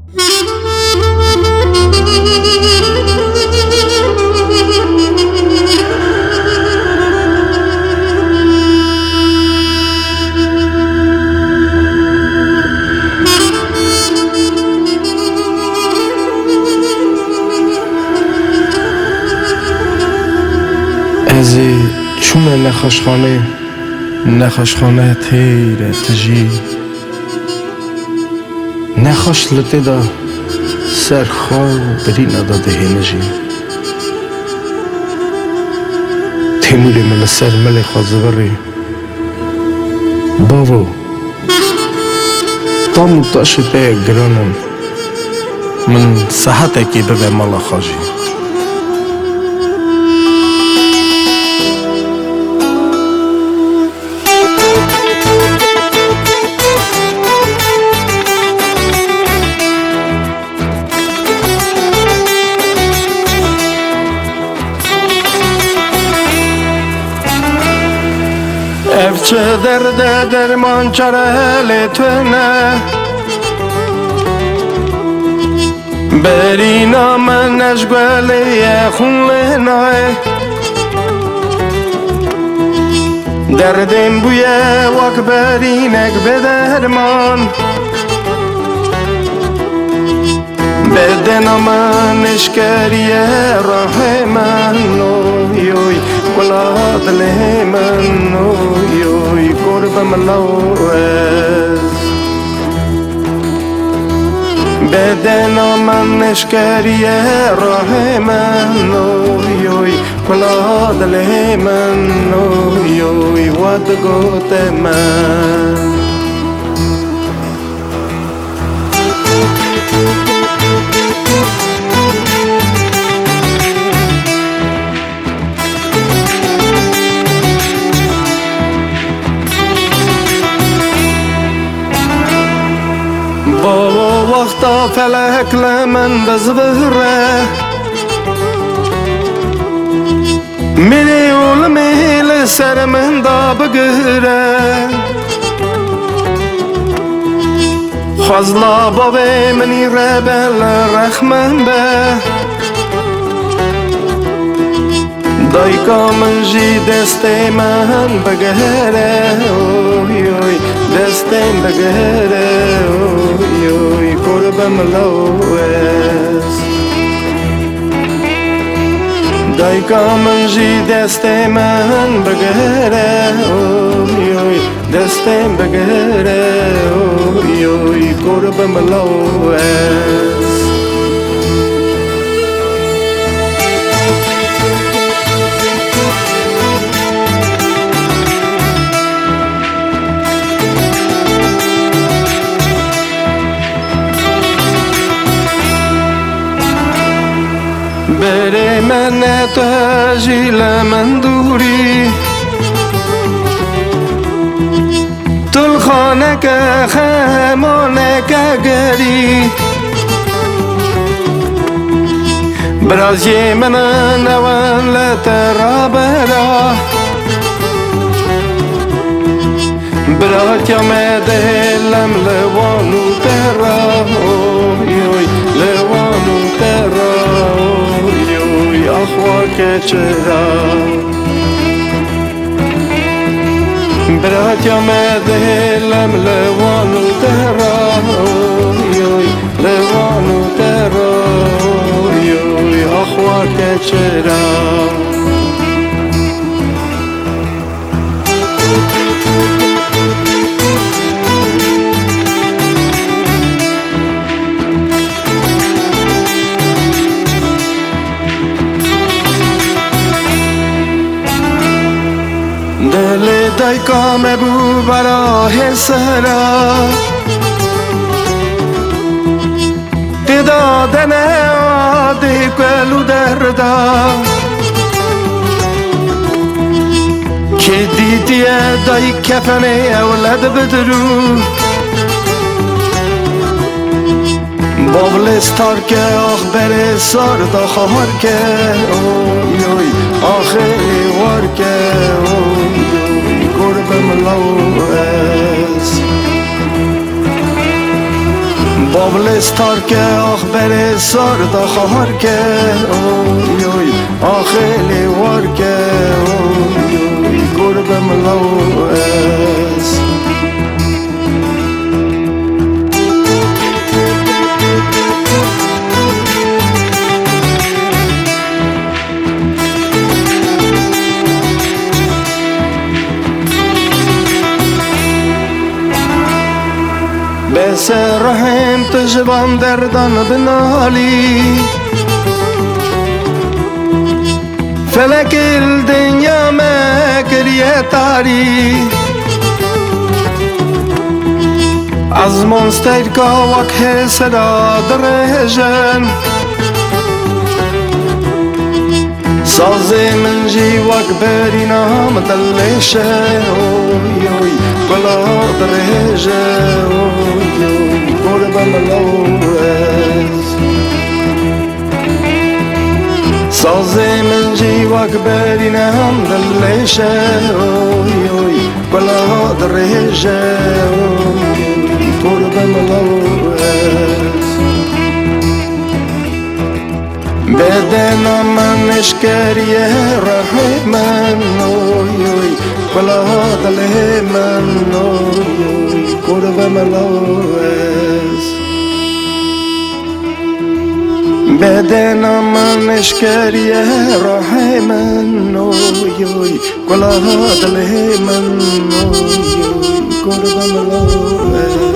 ازی چون نخوشخانه تیره تجی نخوش لطه دا سرخواه بری نداده هنجی تیموری من سر ملی خوازبری باو تامو تاشته گرانم من صحت اکی ببه مالا خواجی Evçe derde derman çare tüne Berina men eşgweliye khunlenay Derdim buye vak berinek bederman Beden aman eşkeriye rahemen oy Kulad lehemen oy Kurbem lawez Beden aman eşkeriye rahemen oy Kulad lehemen oy Wad gotemen بابا وقتا فلک لمن بزبره مليون ميل سر من دا بگره خزلا بابا منی ربل رحمن به دایکا من جی دست من بگره دست بگره قربم لوز دایکا من جی دست من بگره دست بگره قربم لوز بره من تاجیل من دوری تل خانه که خمانه که گری برازی من نوان لترا برا برات یا مدلم لوانو ترا لوانو ترا أخواك چرا برات يا مدهلم لوانو ترا لوانو ترا أخواك چرا دل دایکا مبو برای سرا دادن عادی کلو دردا که دیدی دای کفن اولاد بدرو بابلستار که آخ بره سار دا خواهر که آخری وار که قربم لوز بابلستار که آخ بره سار دا خواهر که اوی اوی آخیلی وار که اوی اوی گربم لوز بس رحم تجوان دردان بنالي فلك الدنيا ما كريه تاري از منستركا وكه سرا درجن سازي من جيوك برينا مدلشه اوي اوي بلا درجه قربم لوز سازي من جيوك برينا مدلشه اوي اوي بلا درجه قربم لوز بدنا من اشكريه رحمن اوي اوي ولا هذا الهمن اوي قرب ملوز بدنا من اشكريه رحمن اوي اوي ولا هذا الهمن اوي قرب ملوز